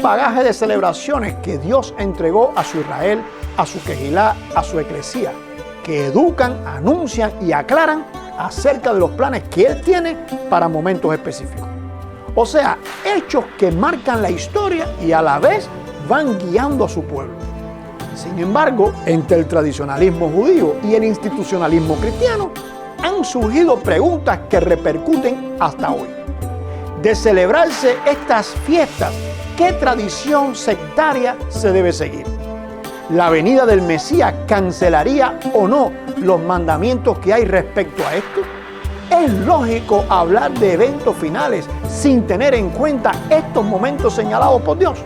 bagaje de celebraciones que Dios entregó a su Israel, a su Quejilá, a su eclesía, que educan, anuncian y aclaran acerca de los planes que Él tiene para momentos específicos. O sea, hechos que marcan la historia y a la vez van guiando a su pueblo. Sin embargo, entre el tradicionalismo judío y el institucionalismo cristiano, han surgido preguntas que repercuten hasta hoy. De celebrarse estas fiestas, ¿qué tradición sectaria se debe seguir? ¿La venida del Mesías cancelaría o no los mandamientos que hay respecto a esto? ¿Es lógico hablar de eventos finales sin tener en cuenta estos momentos señalados por Dios?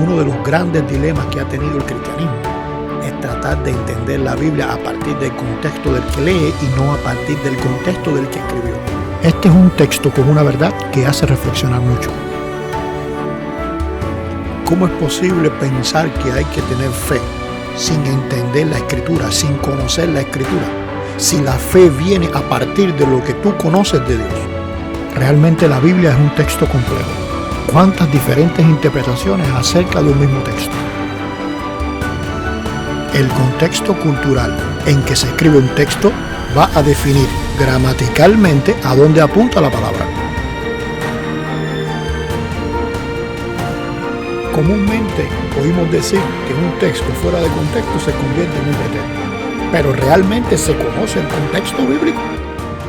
Uno de los grandes dilemas que ha tenido el cristianismo es tratar de entender la Biblia a partir del contexto del que lee y no a partir del contexto del que escribió. Este es un texto con una verdad que hace reflexionar mucho. ¿Cómo es posible pensar que hay que tener fe sin entender la Escritura, sin conocer la Escritura, si la fe viene a partir de lo que tú conoces de Dios? Realmente la Biblia es un texto complejo. ¿Cuántas diferentes interpretaciones acerca de un mismo texto? El contexto cultural en que se escribe un texto va a definir gramaticalmente a dónde apunta la palabra. Comúnmente oímos decir que un texto fuera de contexto se convierte en un pretexto, pero ¿realmente se conoce el contexto bíblico?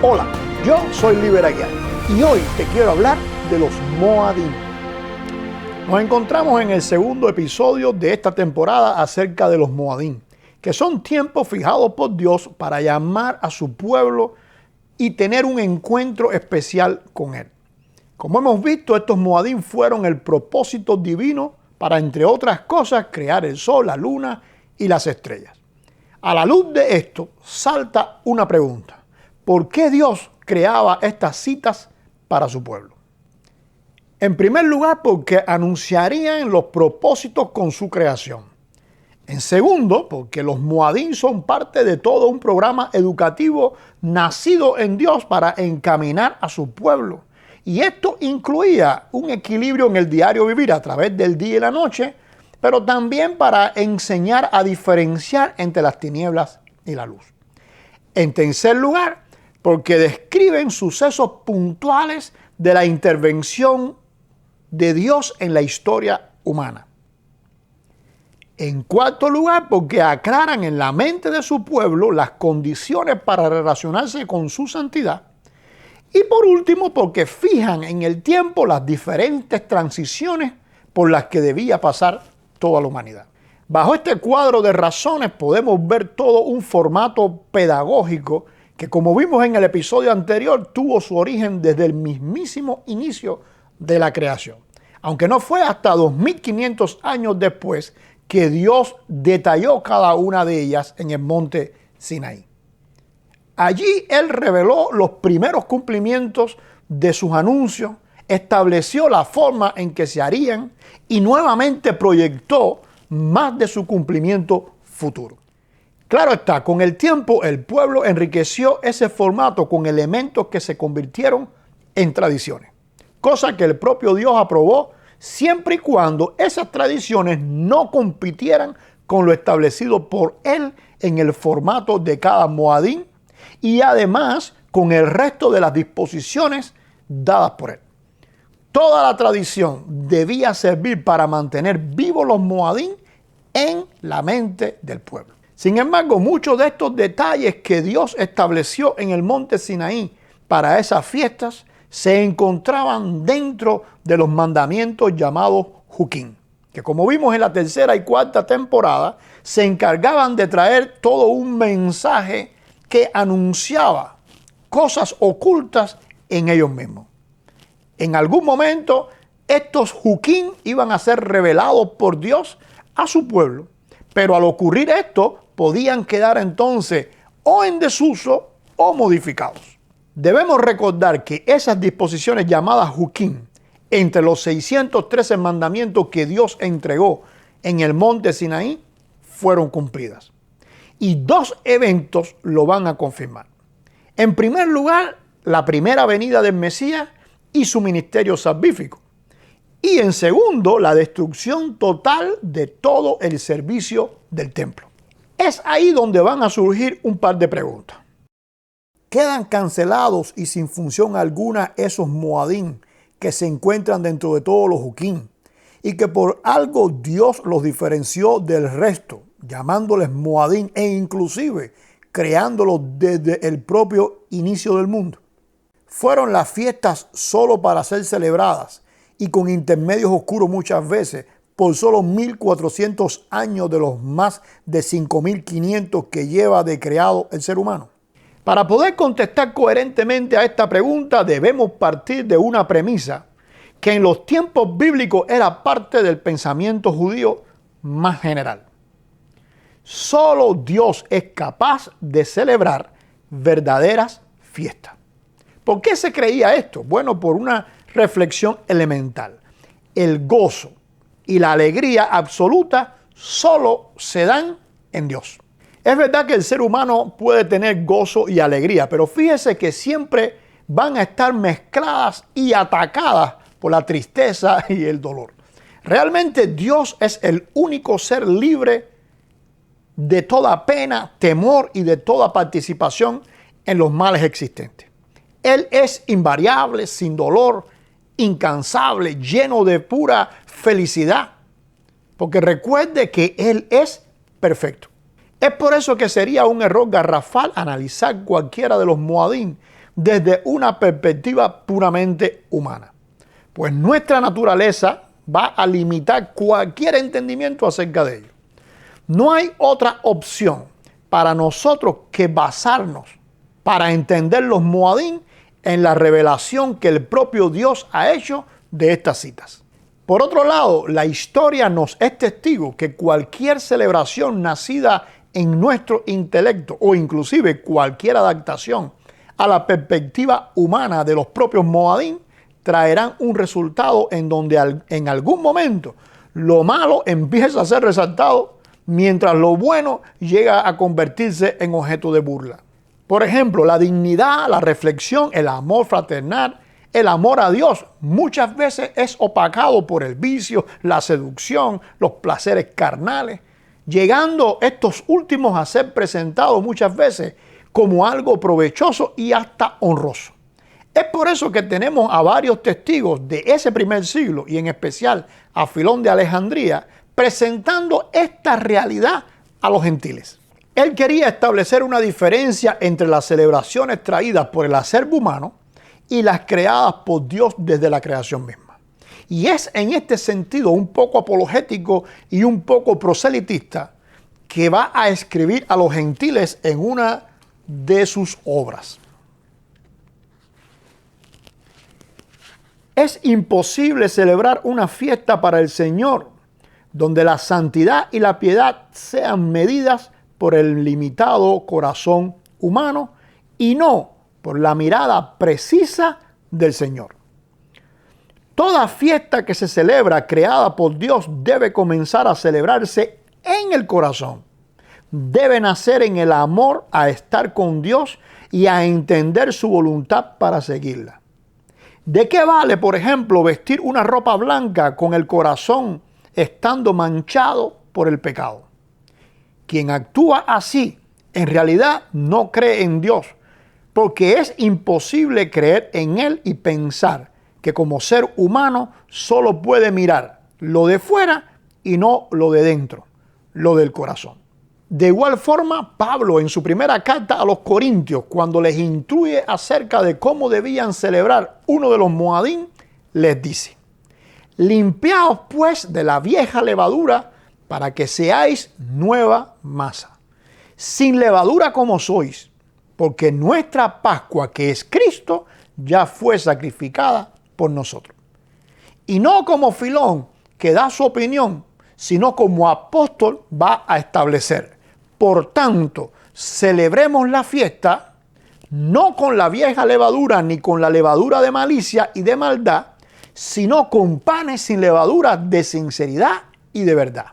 Hola, yo soy Liber Aguiar y hoy te quiero hablar de los Moadim. Nos encontramos en el segundo episodio de esta temporada acerca de los Moadim, que son tiempos fijados por Dios para llamar a su pueblo y tener un encuentro especial con Él. Como hemos visto, estos Moadim fueron el propósito divino para, entre otras cosas, crear el sol, la luna y las estrellas. A la luz de esto, salta una pregunta. ¿Por qué Dios creaba estas citas para su pueblo? En primer lugar, porque anunciarían los propósitos con su creación. En segundo, porque los Moadim son parte de todo un programa educativo nacido en Dios para encaminar a su pueblo. Y esto incluía un equilibrio en el diario vivir a través del día y la noche, pero también para enseñar a diferenciar entre las tinieblas y la luz. En tercer lugar, porque describen sucesos puntuales de la intervención de Dios en la historia humana. En cuarto lugar, porque aclaran en la mente de su pueblo las condiciones para relacionarse con su santidad. Y por último, porque fijan en el tiempo las diferentes transiciones por las que debía pasar toda la humanidad. Bajo este cuadro de razones podemos ver todo un formato pedagógico que, como vimos en el episodio anterior, tuvo su origen desde el mismísimo inicio de la creación. Aunque no fue hasta 2500 años después que Dios detalló cada una de ellas en el monte Sinaí. Allí Él reveló los primeros cumplimientos de sus anuncios, estableció la forma en que se harían y nuevamente proyectó más de su cumplimiento futuro. Claro está, con el tiempo el pueblo enriqueció ese formato con elementos que se convirtieron en tradiciones, cosa que el propio Dios aprobó siempre y cuando esas tradiciones no compitieran con lo establecido por Él en el formato de cada Moadim y además con el resto de las disposiciones dadas por Él. Toda la tradición debía servir para mantener vivos los Moadim en la mente del pueblo. Sin embargo, muchos de estos detalles que Dios estableció en el monte Sinaí para esas fiestas se encontraban dentro de los mandamientos llamados Jukim, que como vimos en la tercera y cuarta temporada, se encargaban de traer todo un mensaje que anunciaba cosas ocultas en ellos mismos. En algún momento, estos Jukim iban a ser revelados por Dios a su pueblo, pero al ocurrir esto, podían quedar entonces o en desuso o modificados. Debemos recordar que esas disposiciones llamadas Jukim, entre los 613 mandamientos que Dios entregó en el monte Sinaí, fueron cumplidas. Y dos eventos lo van a confirmar. En primer lugar, la primera venida del Mesías y su ministerio salvífico. Y en segundo, la destrucción total de todo el servicio del templo. Es ahí donde van a surgir un par de preguntas. ¿Quedan cancelados y sin función alguna esos moadín que se encuentran dentro de todos los juquín y que por algo Dios los diferenció del resto, llamándoles moadín e inclusive creándolos desde el propio inicio del mundo? ¿Fueron las fiestas solo para ser celebradas y con intermedios oscuros muchas veces por solo 1400 años de los más de 5500 que lleva de creado el ser humano? Para poder contestar coherentemente a esta pregunta debemos partir de una premisa que en los tiempos bíblicos era parte del pensamiento judío más general. Solo Dios es capaz de celebrar verdaderas fiestas. ¿Por qué se creía esto? Bueno, por una reflexión elemental. El gozo y la alegría absoluta solo se dan en Dios. Es verdad que el ser humano puede tener gozo y alegría, pero fíjese que siempre van a estar mezcladas y atacadas por la tristeza y el dolor. Realmente Dios es el único ser libre de toda pena, temor y de toda participación en los males existentes. Él es invariable, sin dolor, incansable, lleno de pura felicidad, porque recuerde que Él es perfecto. Es por eso que sería un error garrafal analizar cualquiera de los moadín desde una perspectiva puramente humana, pues nuestra naturaleza va a limitar cualquier entendimiento acerca de ello. No hay otra opción para nosotros que basarnos para entender los moadín en la revelación que el propio Dios ha hecho de estas citas. Por otro lado, la historia nos es testigo que cualquier celebración nacida en nuestro intelecto o inclusive cualquier adaptación a la perspectiva humana de los propios moadín traerán un resultado en donde en algún momento lo malo empieza a ser resaltado mientras lo bueno llega a convertirse en objeto de burla. Por ejemplo, la dignidad, la reflexión, el amor fraternal, el amor a Dios muchas veces es opacado por el vicio, la seducción, los placeres carnales, llegando estos últimos a ser presentados muchas veces como algo provechoso y hasta honroso. Es por eso que tenemos a varios testigos de ese primer siglo y en especial a Filón de Alejandría presentando esta realidad a los gentiles. Él quería establecer una diferencia entre las celebraciones traídas por el acervo humano y las creadas por Dios desde la creación misma. Y es en este sentido un poco apologético y un poco proselitista que va a escribir a los gentiles en una de sus obras. Es imposible celebrar una fiesta para el Señor donde la santidad y la piedad sean medidas por el limitado corazón humano y no por la mirada precisa del Señor. Toda fiesta que se celebra creada por Dios debe comenzar a celebrarse en el corazón. Debe nacer en el amor a estar con Dios y a entender su voluntad para seguirla. ¿De qué vale, por ejemplo, vestir una ropa blanca con el corazón estando manchado por el pecado? Quien actúa así, en realidad no cree en Dios, porque es imposible creer en Él y pensar que como ser humano solo puede mirar lo de fuera y no lo de dentro, lo del corazón. De igual forma, Pablo en su primera carta a los Corintios, cuando les instruye acerca de cómo debían celebrar uno de los moadín, les dice: limpiaos pues de la vieja levadura para que seáis nueva masa, sin levadura como sois, porque nuestra Pascua, que es Cristo, ya fue sacrificada por nosotros. Y no como Filón, que da su opinión, sino como apóstol va a establecer: por tanto, celebremos la fiesta, no con la vieja levadura ni con la levadura de malicia y de maldad, sino con panes sin levadura de sinceridad y de verdad.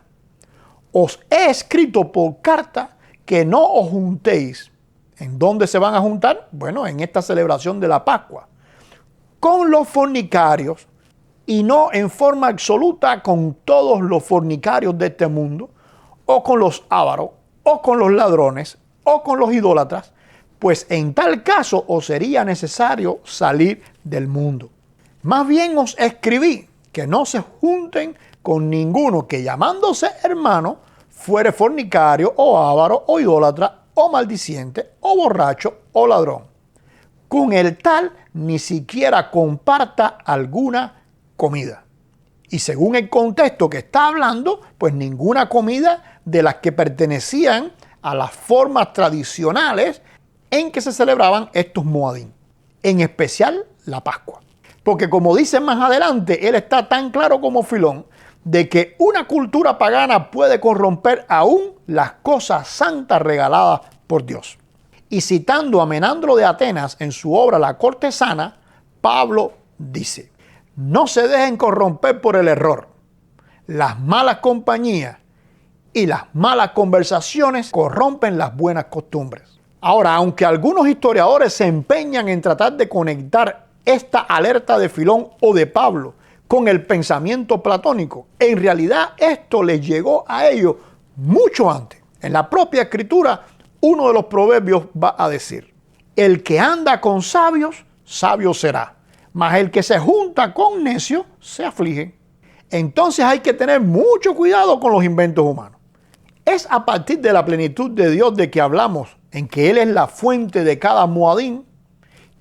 Os he escrito por carta que no os juntéis. ¿En dónde se van a juntar? Bueno, en esta celebración de la Pascua. Con los fornicarios, y no en forma absoluta con todos los fornicarios de este mundo, o con los ávaros, o con los ladrones, o con los idólatras, pues en tal caso os sería necesario salir del mundo. Más bien os escribí que no se junten con ninguno que llamándose hermano fuere fornicario, o avaro, o idólatra, o maldiciente, o borracho, o ladrón. Con el tal ni siquiera comparta alguna comida. Y según el contexto que está hablando, pues ninguna comida de las que pertenecían a las formas tradicionales en que se celebraban estos Moadim, en especial la Pascua. Porque como dice más adelante, él está tan claro como Filón de que una cultura pagana puede corromper aún las cosas santas regaladas por Dios. Y citando a Menandro de Atenas en su obra La Cortesana, Pablo dice: no se dejen corromper por el error. Las malas compañías y las malas conversaciones corrompen las buenas costumbres. Ahora, aunque algunos historiadores se empeñan en tratar de conectar esta alerta de Filón o de Pablo con el pensamiento platónico, en realidad esto les llegó a ellos mucho antes. En la propia escritura, uno de los proverbios va a decir: el que anda con sabios, sabio será, mas el que se junta con necios se aflige. Entonces hay que tener mucho cuidado con los inventos humanos. Es a partir de la plenitud de Dios de que hablamos, en que Él es la fuente de cada Moadim,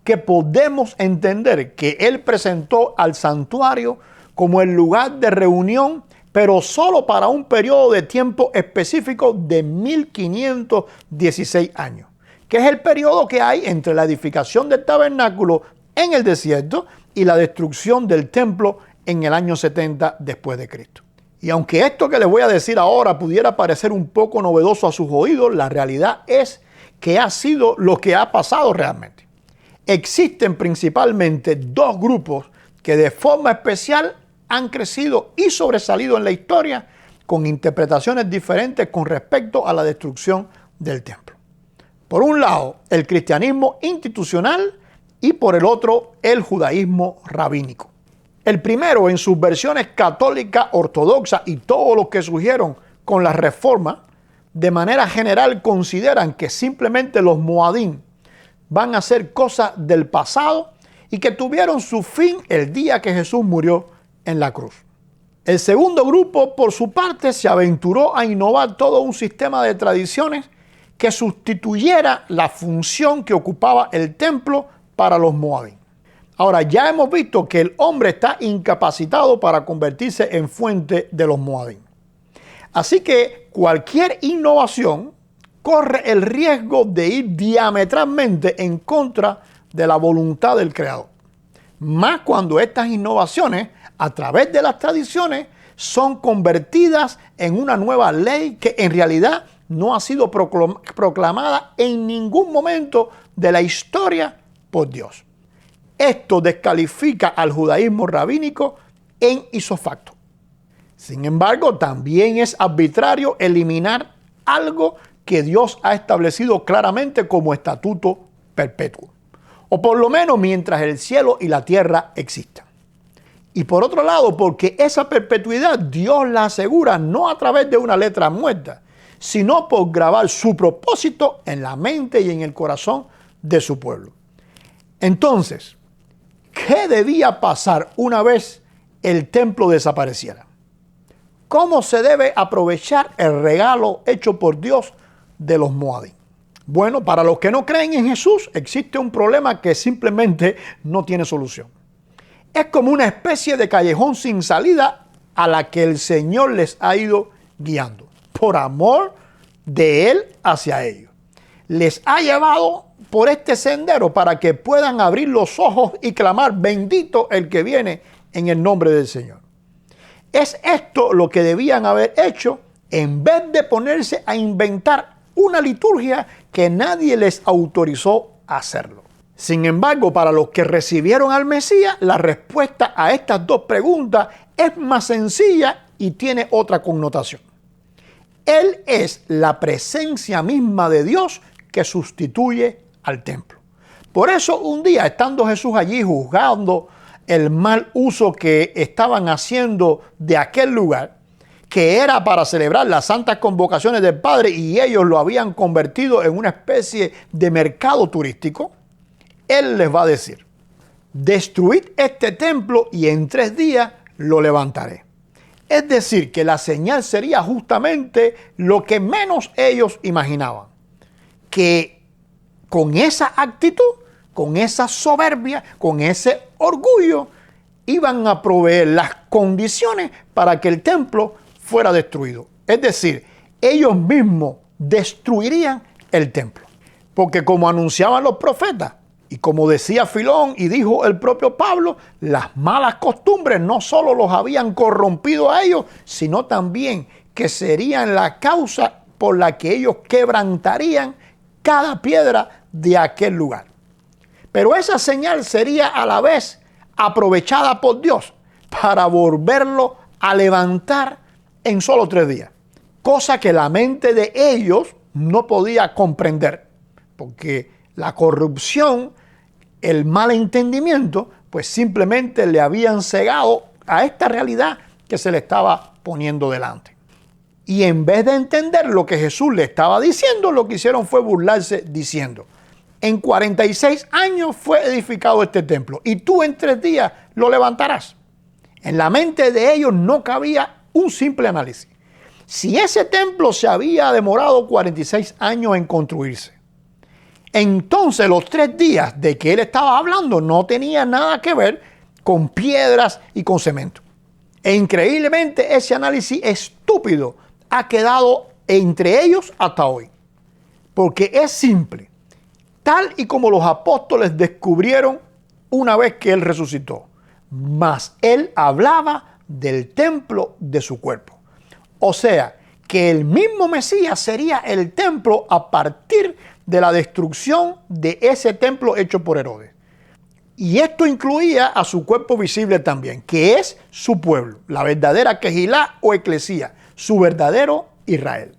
que podemos entender que Él presentó al santuario como el lugar de reunión, pero solo para un periodo de tiempo específico de 1516 años, que es el periodo que hay entre la edificación del tabernáculo en el desierto y la destrucción del templo en el año 70 después de Cristo. Y aunque esto que les voy a decir ahora pudiera parecer un poco novedoso a sus oídos, la realidad es que ha sido lo que ha pasado realmente. Existen principalmente dos grupos que de forma especial han crecido y sobresalido en la historia con interpretaciones diferentes con respecto a la destrucción del templo. Por un lado, el cristianismo institucional y por el otro, el judaísmo rabínico. El primero, en sus versiones católica, ortodoxa y todos los que surgieron con la reforma, de manera general consideran que simplemente los Moadim van a ser cosas del pasado y que tuvieron su fin el día que Jesús murió en la cruz. El segundo grupo, por su parte, se aventuró a innovar todo un sistema de tradiciones que sustituyera la función que ocupaba el templo para los Moadim. Ahora, ya hemos visto que el hombre está incapacitado para convertirse en fuente de los Moadim. Así que cualquier innovación corre el riesgo de ir diametralmente en contra de la voluntad del Creador. Más cuando estas innovaciones, a través de las tradiciones, son convertidas en una nueva ley que en realidad no ha sido proclamada en ningún momento de la historia por Dios. Esto descalifica al judaísmo rabínico en ipso facto. Sin embargo, también es arbitrario eliminar algo que Dios ha establecido claramente como estatuto perpetuo, o por lo menos mientras el cielo y la tierra existan. Y por otro lado, porque esa perpetuidad Dios la asegura no a través de una letra muerta, sino por grabar su propósito en la mente y en el corazón de su pueblo. Entonces, ¿qué debía pasar una vez el templo desapareciera? ¿Cómo se debe aprovechar el regalo hecho por Dios de los Moadim? Bueno, para los que no creen en Jesús, existe un problema que simplemente no tiene solución. Es como una especie de callejón sin salida a la que el Señor les ha ido guiando, por amor de Él hacia ellos. Les ha llevado por este sendero para que puedan abrir los ojos y clamar: bendito el que viene en el nombre del Señor. Es esto lo que debían haber hecho en vez de ponerse a inventar una liturgia que nadie les autorizó a hacerlo. Sin embargo, para los que recibieron al Mesías, la respuesta a estas dos preguntas es más sencilla y tiene otra connotación. Él es la presencia misma de Dios que sustituye al templo. Por eso un día, estando Jesús allí juzgando el mal uso que estaban haciendo de aquel lugar, que era para celebrar las santas convocaciones del Padre, y ellos lo habían convertido en una especie de mercado turístico, Él les va a decir: destruid este templo y en 3 días lo levantaré. Es decir, que la señal sería justamente lo que menos ellos imaginaban, que con esa actitud, con esa soberbia, con ese orgullo, iban a proveer las condiciones para que el templo fuera destruido. Es decir, ellos mismos destruirían el templo. Porque como anunciaban los profetas, y como decía Filón y dijo el propio Pablo, las malas costumbres no solo los habían corrompido a ellos, sino también que serían la causa por la que ellos quebrantarían cada piedra de aquel lugar. Pero esa señal sería a la vez aprovechada por Dios para volverlo a levantar en solo 3 días. Cosa que la mente de ellos no podía comprender, porque la corrupción, el mal entendimiento, pues simplemente le habían cegado a esta realidad que se le estaba poniendo delante. Y en vez de entender lo que Jesús le estaba diciendo, lo que hicieron fue burlarse diciendo: en 46 años fue edificado este templo y tú en 3 días lo levantarás. En la mente de ellos no cabía un simple análisis. Si ese templo se había demorado 46 años en construirse, entonces los 3 días de que él estaba hablando no tenían nada que ver con piedras y con cemento. E increíblemente ese análisis estúpido ha quedado entre ellos hasta hoy. Porque es simple, tal y como los apóstoles descubrieron una vez que él resucitó. Mas él hablaba del templo de su cuerpo. O sea, que el mismo Mesías sería el templo a partir de la destrucción de ese templo hecho por Herodes. Y esto incluía a su cuerpo visible también, que es su pueblo, la verdadera Quejilá o Eclesía, su verdadero Israel.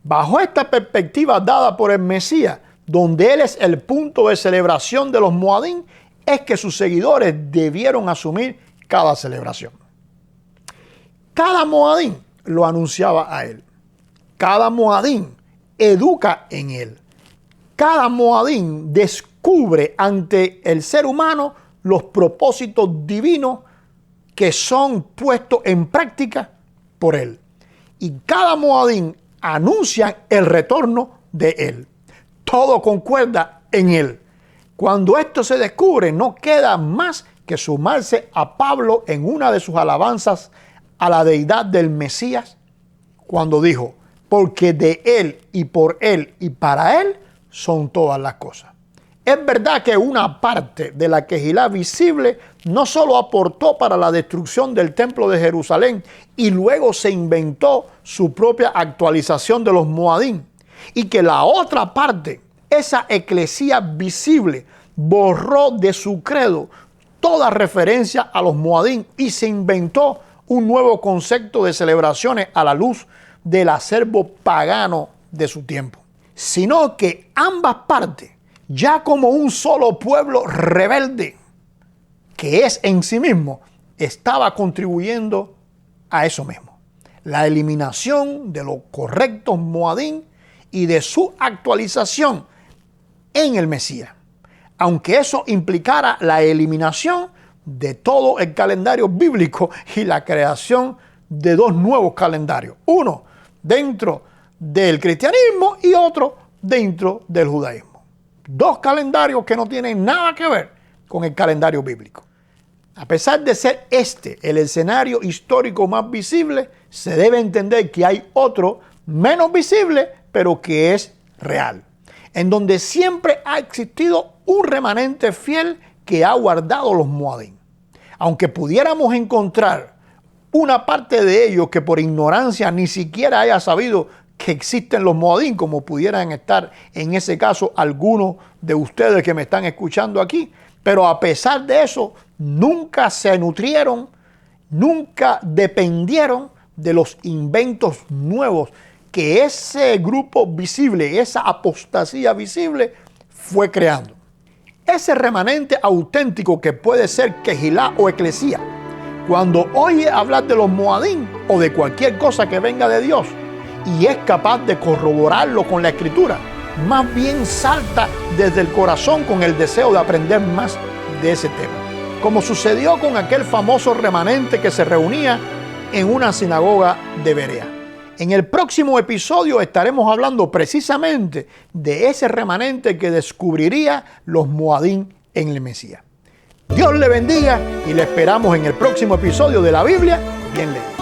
Bajo esta perspectiva dada por el Mesías, donde él es el punto de celebración de los Moadín, es que sus seguidores debieron asumir cada celebración. Cada Moadín lo anunciaba a él. Cada Moadín educa en él. Cada Moadín descubre ante el ser humano los propósitos divinos que son puestos en práctica por él. Y cada Moadín anuncia el retorno de él. Todo concuerda en él. Cuando esto se descubre, no queda más que sumarse a Pablo en una de sus alabanzas a la deidad del Mesías, cuando dijo: porque de él y por él y para él son todas las cosas. Es verdad que una parte de la Quejilá visible no solo aportó para la destrucción del templo de Jerusalén y luego se inventó su propia actualización de los Moadín, y que la otra parte, esa eclesía visible, borró de su credo toda referencia a los Moadín y se inventó un nuevo concepto de celebraciones a la luz del acervo pagano de su tiempo. Sino que ambas partes, ya como un solo pueblo rebelde, que es en sí mismo, estaba contribuyendo a eso mismo. La eliminación de los correctos Moadín y de su actualización en el Mesías. Aunque eso implicara la eliminación de todo el calendario bíblico y la creación de 2 nuevos calendarios. Uno dentro del cristianismo y otro dentro del judaísmo. 2 calendarios que no tienen nada que ver con el calendario bíblico. A pesar de ser este el escenario histórico más visible, se debe entender que hay otro menos visible, pero que es real, en donde siempre ha existido un remanente fiel que ha guardado los Moadín. Aunque pudiéramos encontrar una parte de ellos que por ignorancia ni siquiera haya sabido que existen los Moadín, como pudieran estar en ese caso algunos de ustedes que me están escuchando aquí, pero a pesar de eso, nunca se nutrieron, nunca dependieron de los inventos nuevos que ese grupo visible, esa apostasía visible, fue creando. Ese remanente auténtico que puede ser Kehilá o Eclesía, cuando oye hablar de los Moadim o de cualquier cosa que venga de Dios y es capaz de corroborarlo con la Escritura, más bien salta desde el corazón con el deseo de aprender más de ese tema. Como sucedió con aquel famoso remanente que se reunía en una sinagoga de Berea. En el próximo episodio estaremos hablando precisamente de ese remanente que descubriría los Moadim en el Mesías. Dios le bendiga y le esperamos en el próximo episodio de la Biblia bien leída.